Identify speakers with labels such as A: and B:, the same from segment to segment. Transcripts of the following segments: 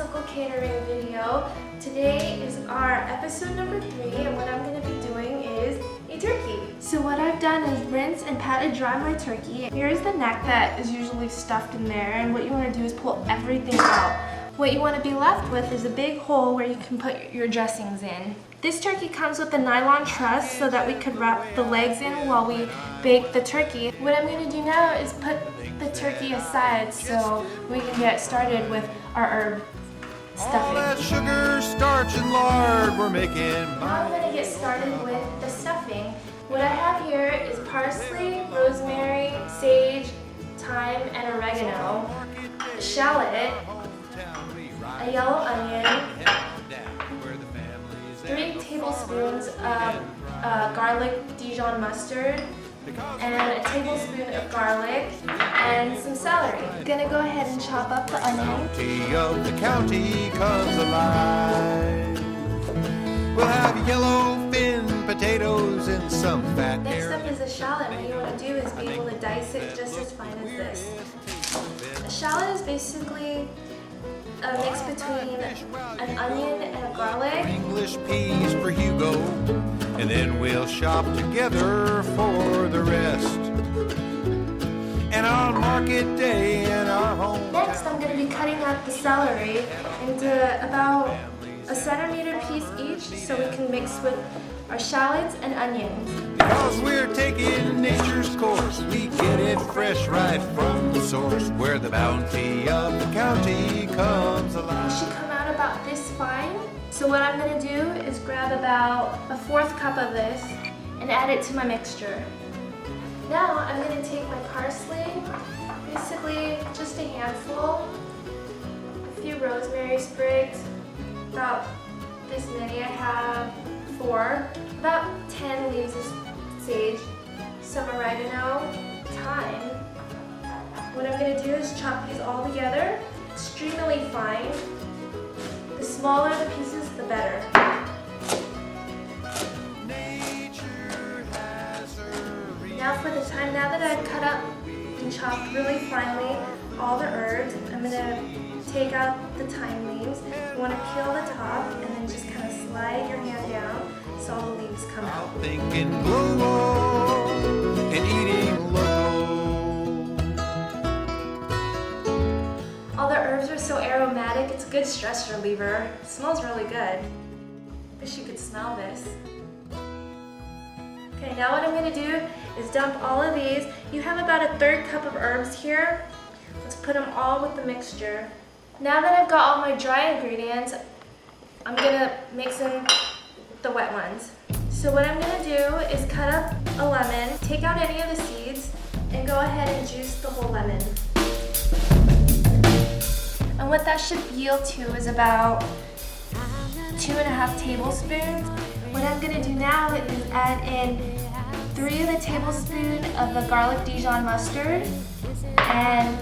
A: Honeysuckle catering video. Today is our episode number 3, and what I'm going to be doing is a turkey. So what I've done is rinse and patted dry my turkey. Here's the neck that is usually stuffed in there, and what you want to do is pull everything out. What you want to be left with is a big hole where you can put your dressings in. This turkey comes with a nylon truss so that we could wrap the legs in while we bake the turkey. What I'm going to do now is put the turkey aside so we can get started with our herb stuffing.
B: All that sugar, starch, and lard we're making.
A: Now I'm going to get started with the stuffing. What I have here is parsley, rosemary, sage, thyme, and oregano, shallot, a yellow onion, 3 tablespoons of garlic Dijon mustard, and a tablespoon of garlic, and some celery. I'm gonna go ahead and chop up the onion.
B: The county comes alive. We'll have yellow fin potatoes and some fat.
A: Next up is a shallot. What you want to do is be able to dice it just as fine as this. A shallot is basically a mix between an onion and a garlic.
B: English peas for Hugo, and then we'll shop together for the rest. And on market day in our home.
A: Next, I'm going to be cutting up the celery into about a centimeter piece each so we can mix with our shallots and onions.
B: Because we're taking nature's course, we get it fresh right from the source, where the bounty of the county comes alive.
A: It should come out about this fine. So what I'm going to do is grab about a 1/4 cup of this and add it to my mixture. Now I'm going to take my parsley, basically just a handful, a few rosemary sprigs, about this many I have, 4, about 10 leaves of sage, some oregano, thyme. What I'm going to do is chop these all together, extremely fine. The smaller the pieces, the better. Now for the thyme, now that I've cut up and chopped really finely all the herbs, I'm going to take out the thyme leaves. You want to peel the top and then just kind of slide your hand down so all the leaves come out.
B: Thinking global and eating local.
A: All the herbs are so aromatic, it's a good stress reliever. It smells really good. Wish you could smell this. Okay, now what I'm going to do is dump all of these. You have about a 1/3 cup of herbs here. Let's put them all with the mixture. Now that I've got all my dry ingredients, I'm going to mix in the wet ones. So what I'm going to do is cut up a lemon, take out any of the seeds, and go ahead and juice the whole lemon. And what that should yield to is about 2.5 tablespoons. What I'm going to do now is add in 3 of the tablespoons of the garlic Dijon mustard and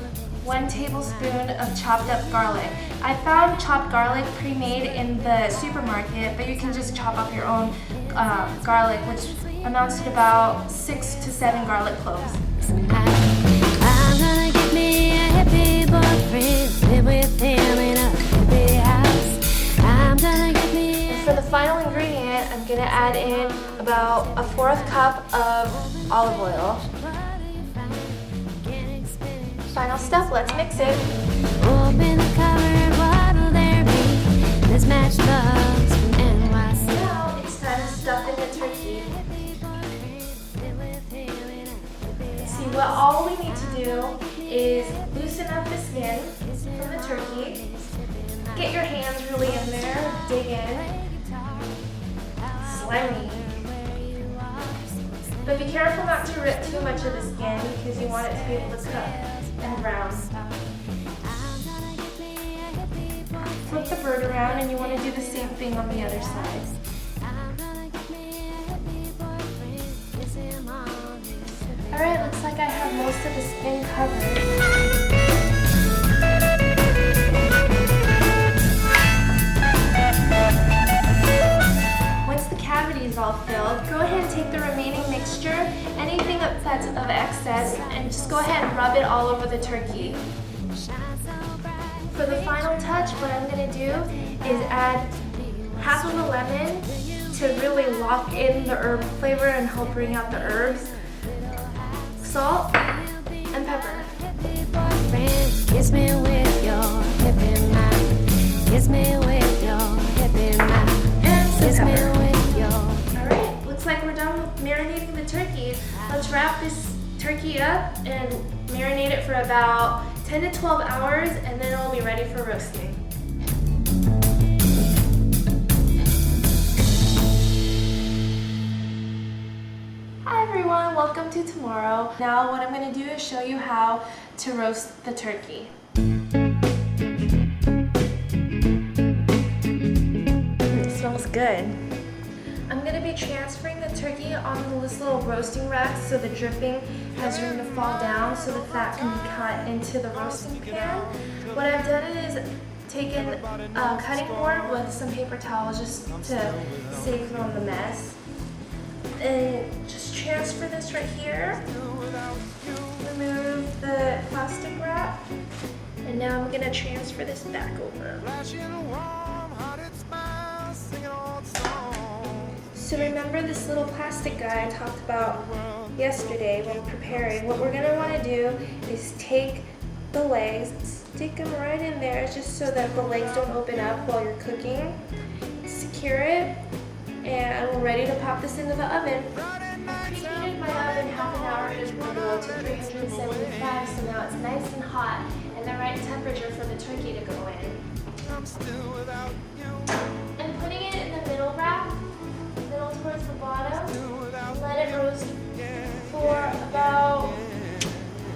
A: 1 tablespoon of chopped up garlic. I found chopped garlic pre-made in the supermarket, but you can just chop up your own garlic, which amounts to about 6 to 7 garlic cloves.
C: I'm gonna get me a happy boyfriend, live with him in a happy house. I'm gonna get me
A: For the final ingredient, I'm going to add in about a 1/4 cup of olive oil. Final step, let's mix it.
C: open the cupboard, what'll there be? There's matchbox from NYC.
A: Now it's time to stuff in the turkey. See, what all we need to do is loosen up the skin from the turkey. Get your hands really in there, dig in. Slimy. But be careful not to rip too much of the skin because you want it to be able to cook and brown. Flip the bird around and you want to do the same thing on the other side. Alright, looks like I have most of the skin covered. Cavity is all filled, go ahead and take the remaining mixture, anything that's of excess, and just go ahead and rub it all over the turkey. For the final touch, what I'm gonna do is add half of a lemon to really lock in the herb flavor and help bring out the herbs. Salt and pepper.
C: Kiss me with your hip in mine. Kiss me with your hip in mine.
A: And some
C: Kiss me
A: pepper.
C: with your.
A: Alright, looks like we're done with marinating the turkey. Let's wrap this turkey up and marinate it for about 10 to 12 hours, and then it'll be ready for roasting. Hi everyone, welcome to tomorrow. Now what I'm going to do is show you how to roast the turkey. It smells good. I'm going to be transferring the turkey onto this little roasting rack so the dripping has room to fall down so the fat can be cut into the roasting pan. What I've done is taken a cutting board with some paper towels just to save on the mess. And just transfer this right here. Remove the plastic wrap. And now I'm going to transfer this back over. So remember this little plastic guy I talked about yesterday when preparing. What we're going to want to do is take the legs, stick them right in there just so that the legs don't open up while you're cooking. Secure it, and we're ready to pop this into the oven. I preheated my oven half an hour ago to 375, so now it's nice and hot and the right temperature for the turkey to go in. And putting it in the middle rack, middle towards the bottom, let it roast for about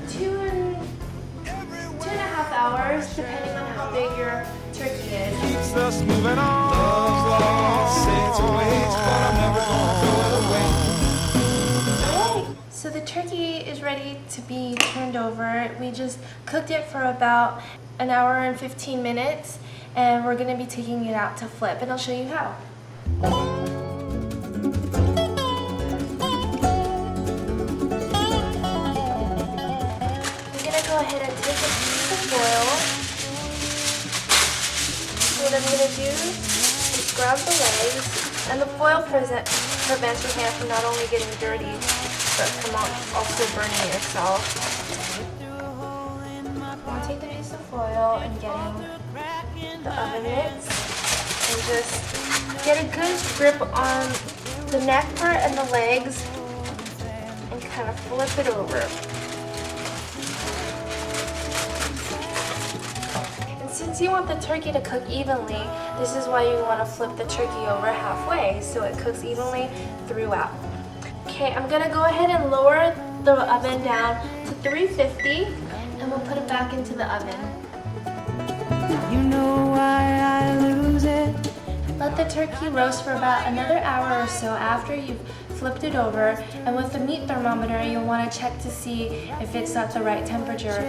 A: 2.5 hours, depending on how big your turkey is.
B: Keeps us moving on. Say it's a waste, but I'm never gonna throw it away.
A: Alright, so the turkey is ready to be turned over. We just cooked it for about an hour and 15 minutes, and we're going to be taking it out to flip, and I'll show you how. Go ahead and take a piece of foil. So what I'm going to do is grab the legs, and the foil prevents your hand from not only getting dirty, but from also burning yourself. I'll take the piece of foil and getting the oven mitts, and just get a good grip on the neck part and the legs, and kind of flip it over. Since you want the turkey to cook evenly, this is why you want to flip the turkey over halfway so it cooks evenly throughout. Okay, I'm going to go ahead and lower the oven down to 350, and we'll put it back into the oven.
C: You know why I lose it.
A: Let the turkey roast for about another hour or so after you've flipped it over, and with the meat thermometer you'll want to check to see if it's at the right temperature.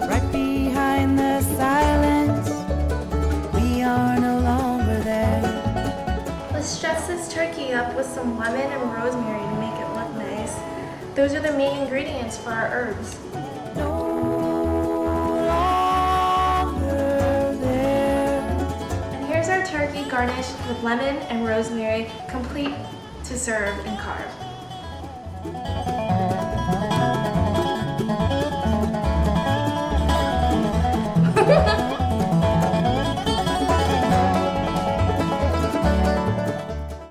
C: Right behind the silence, we are no longer there.
A: Let's dress this turkey up with some lemon and rosemary to make it look nice. Those are the main ingredients for our herbs.
C: No longer there.
A: And here's our turkey garnished with lemon and rosemary, complete to serve and carve.